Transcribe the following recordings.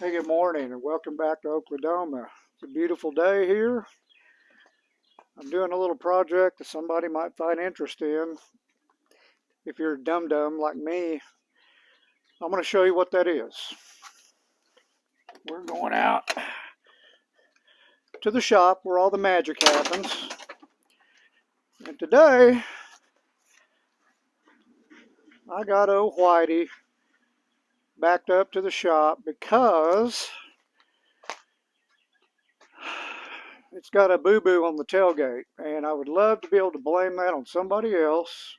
Hey, good morning and welcome back to Okladoma. It's a beautiful day here. I'm doing a little project that somebody might find interest in. If you're a dum-dum like me, I'm going to show you what that is. We're going out to the shop where all the magic happens. And today, I got old Whitey backed up to the shop because it's got a boo-boo on the tailgate. And I would love to be able to blame that on somebody else.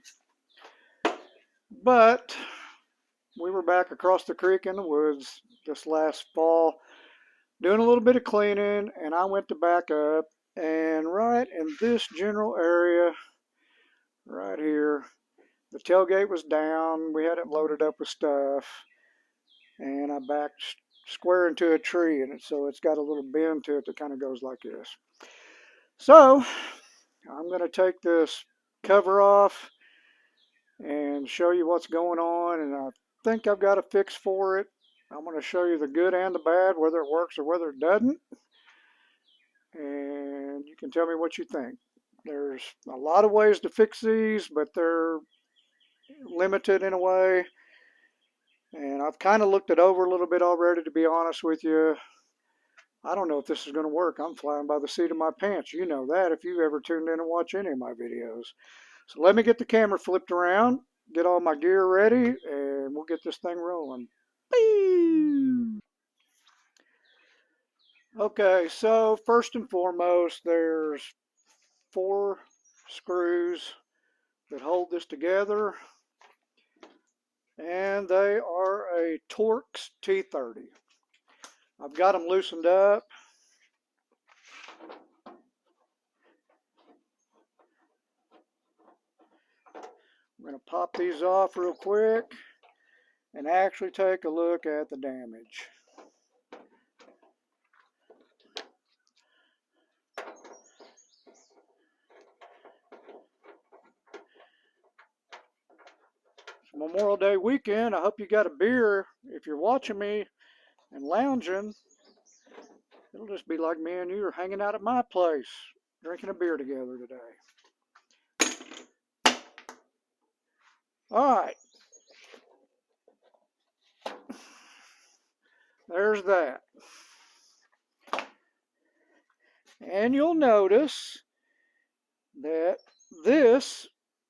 But we were back across the creek in the woods this last fall doing a little bit of cleaning, and I went to back up, and right in this general area right here, the tailgate was down. We had it loaded up with stuff, and I backed square into a tree, and so it's got a little bend to it that kind of goes like this. So I'm going to take this cover off and show you what's going on, and I think I've got a fix for it. I'm going to show you the good and the bad, whether it works or whether it doesn't, and you can tell me what you think. There's a lot of ways to fix these, but they're limited in a way, and I've kind of looked it over a little bit already, to be honest with you. I don't know if this is going to work. I'm flying by the seat of my pants. You know that if you've ever tuned in and watched any of my videos. So let me get the camera flipped around, get all my gear ready, and we'll get this thing rolling. Okay, so first and foremost, there's 4 screws that hold this together, and they are a Torx T30. I've got them loosened up. I'm going to pop these off real quick and actually take a look at the damage. It's Memorial Day weekend. I hope you got a beer. If you're watching me and lounging, it'll just be like me and you are hanging out at my place, drinking a beer together today. All right. There's that. And you'll notice that this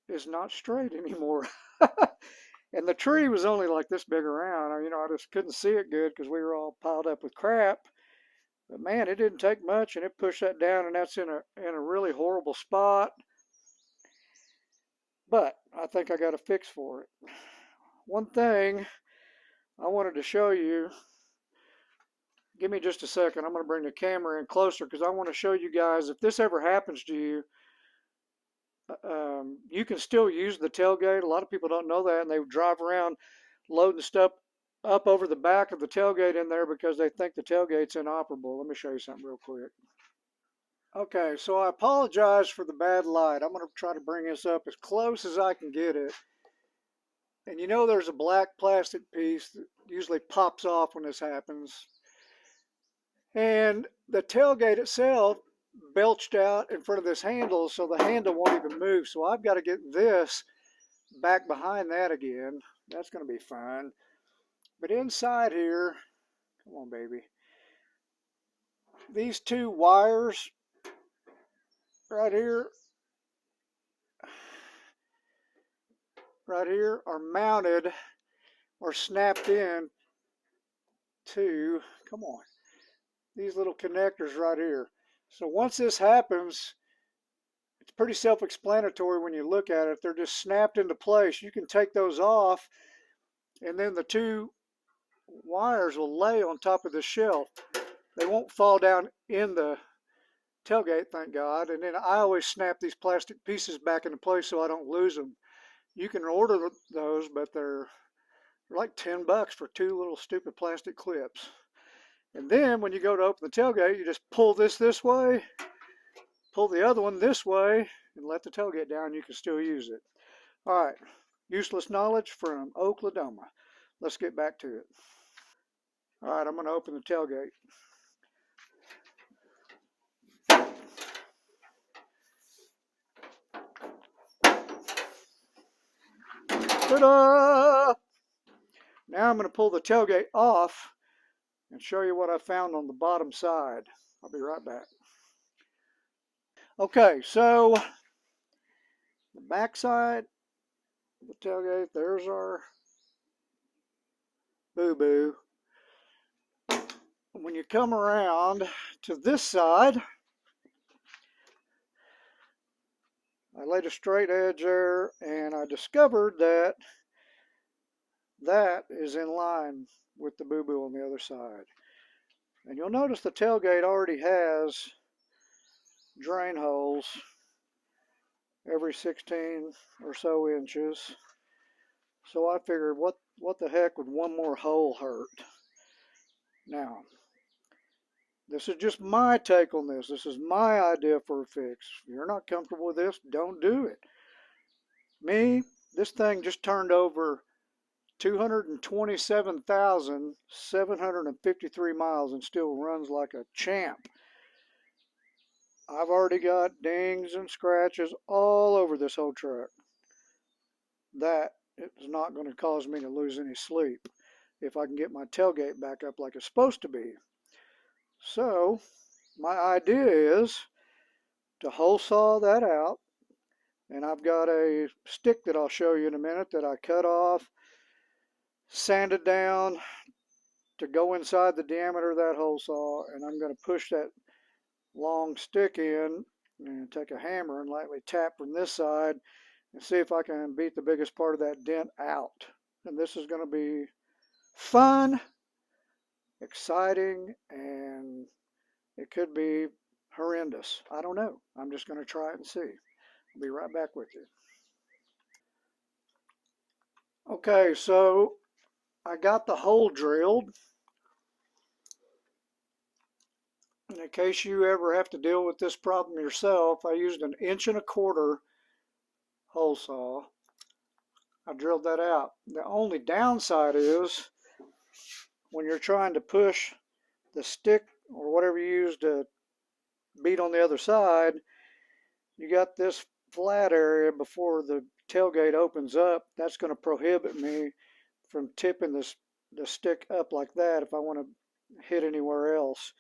is not straight anymore. And the tree was only like this big around. I just couldn't see it good because we were all piled up with crap. But man, it didn't take much, and it pushed that down, and that's in a really horrible spot. But I think I got a fix for it. One thing I wanted to show you. Give me just a second. I'm going to bring the camera in closer because I want to show you guys, if this ever happens to you, you can still use the tailgate. A lot of people don't know that, and they drive around loading stuff up over the back of the tailgate in there because they think the tailgate's inoperable. Let me show you something real quick. Okay, so I apologize for the bad light. I'm going to try to bring this up as close as I can get it. And there's a black plastic piece that usually pops off when this happens. And the tailgate itself belched out in front of this handle, so the handle won't even move. So I've got to get this back behind that again. That's going to be fun. But inside here, come on, baby. These 2 wires right here are mounted or snapped in to, come on, these little connectors right here. So once this happens, it's pretty self-explanatory when you look at it. They're just snapped into place. You can take those off, and then the 2 wires will lay on top of the shelf. They won't fall down in the tailgate, thank God. And then I always snap these plastic pieces back into place so I don't lose them. You can order those, but they're like $10 for 2 little stupid plastic clips. And then when you go to open the tailgate, you just pull this way, pull the other one this way, and let the tailgate down. You can still use it. All right, useless knowledge from Okladoma. Let's get back to it. All right, I'm going to open the tailgate. Ta-da! Now I'm going to pull the tailgate off and show you what I found on the bottom side. I'll be right back. Okay, so the back side of the tailgate, there's our boo-boo. When you come around to this side, I laid a straight edge there, and I discovered that that is in line with the boo-boo on the other side. And you'll notice the tailgate already has drain holes every 16 or so inches. So I figured, what the heck would one more hole hurt? Now, this is just my take on this. This is my idea for a fix. If you're not comfortable with this, don't do it. Me, this thing just turned over 227,753 miles and still runs like a champ. I've already got dings and scratches all over this whole truck. That is not going to cause me to lose any sleep if I can get my tailgate back up like it's supposed to be. So my idea is to hole saw that out, and I've got a stick that I'll show you in a minute that I cut off, sanded down to go inside the diameter of that hole saw, and I'm going to push that long stick in and take a hammer and lightly tap from this side and see if I can beat the biggest part of that dent out. And this is going to be fun, exciting, and it could be horrendous. I don't know. I'm just going to try it and see. I'll be right back with you. Okay, so I got the hole drilled. In case you ever have to deal with this problem yourself, I used an 1.25" hole saw. I drilled that out. The only downside is when you're trying to push the stick or whatever you use to beat on the other side, you got this flat area before the tailgate opens up. That's going to prohibit me from tipping the stick up like that if I want to hit anywhere else.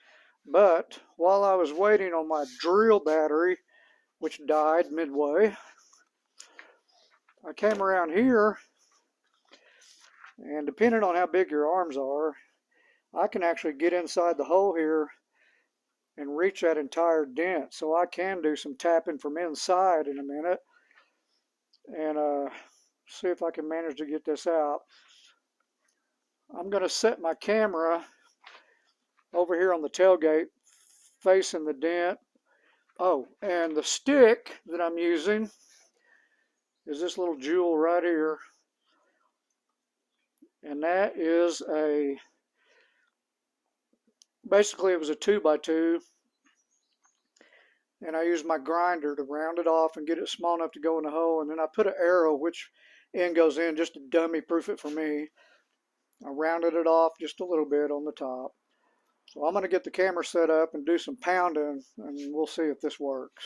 But while I was waiting on my drill battery, which died midway, I came around here, and depending on how big your arms are, I can actually get inside the hole here and reach that entire dent. So I can do some tapping from inside in a minute and see if I can manage to get this out. I'm going to set my camera over here on the tailgate facing the dent. Oh, and the stick that I'm using is this little jewel right here. And that is basically it was a 2x2. And I used my grinder to round it off and get it small enough to go in the hole. And then I put an arrow which end goes in just to dummy proof it for me. I rounded it off just a little bit on the top. So I'm going to get the camera set up and do some pounding, and we'll see if this works.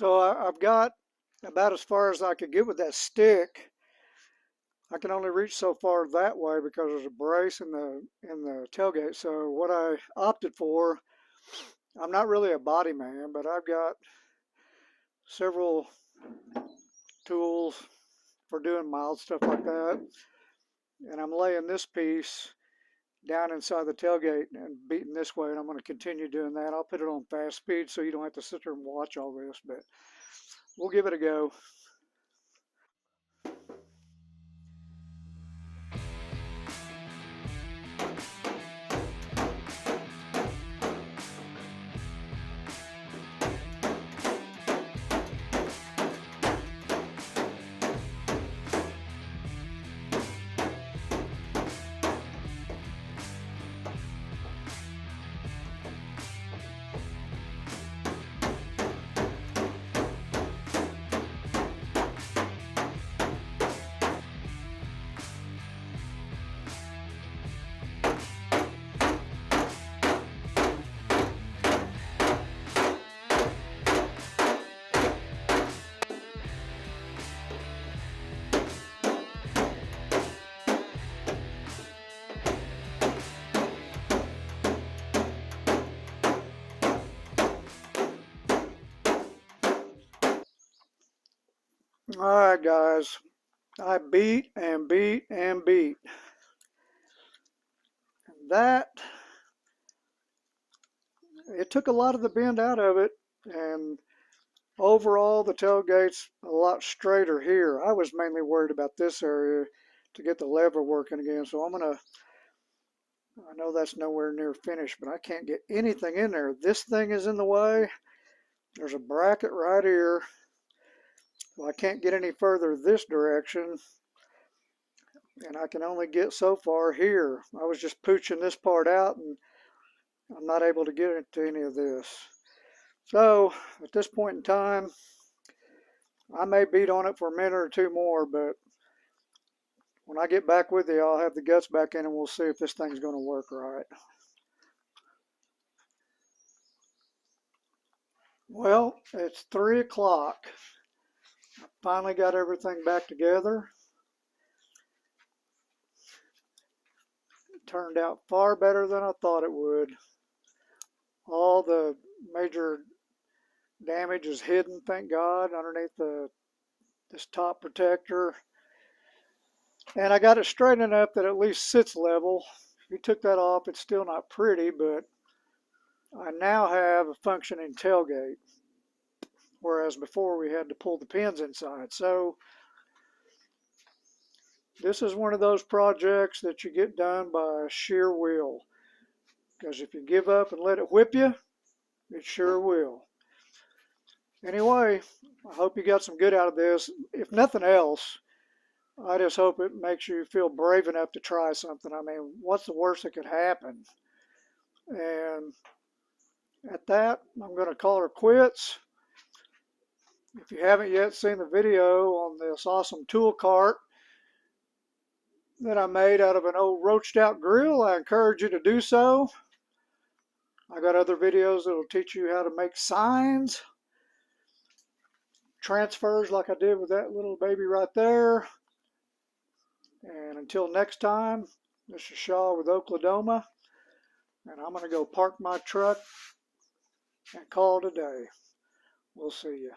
So I've got about as far as I could get with that stick. I can only reach so far that way because there's a brace in the tailgate. So what I opted for, I'm not really a body man, but I've got several tools for doing mild stuff like that. And I'm laying this piece down inside the tailgate and beating this way, and I'm going to continue doing that. I'll put it on fast speed so you don't have to sit there and watch all this, but we'll give it a go. All right, guys, I beat and beat and beat. That, it took a lot of the bend out of it, and overall the tailgate's a lot straighter here. I was mainly worried about this area to get the lever working again, so I know that's nowhere near finished, but I can't get anything in there. This thing is in the way. There's a bracket right here. Well, I can't get any further this direction, and I can only get so far here. I was just pooching this part out, and I'm not able to get into any of this. So at this point in time, I may beat on it for a minute or two more, but when I get back with you, I'll have the guts back in and we'll see if this thing's going to work right. Well, it's 3 o'clock. I finally got everything back together. It turned out far better than I thought it would. All the major damage is hidden, thank God, underneath this top protector. And I got it straight enough that it at least sits level. If you took that off, it's still not pretty, but I now have a functioning tailgate, whereas before we had to pull the pins inside. So this is one of those projects that you get done by sheer will, because if you give up and let it whip you, it sure will. Anyway, I hope you got some good out of this. If nothing else, I just hope it makes you feel brave enough to try something. I mean, what's the worst that could happen? And at that, I'm going to call her quits. If you haven't yet seen the video on this awesome tool cart that I made out of an old roached out grill, I encourage you to do so. I got other videos that will teach you how to make signs, transfers like I did with that little baby right there. And until next time, this is Shaw with Okladoma, and I'm going to go park my truck and call it a day. We'll see you.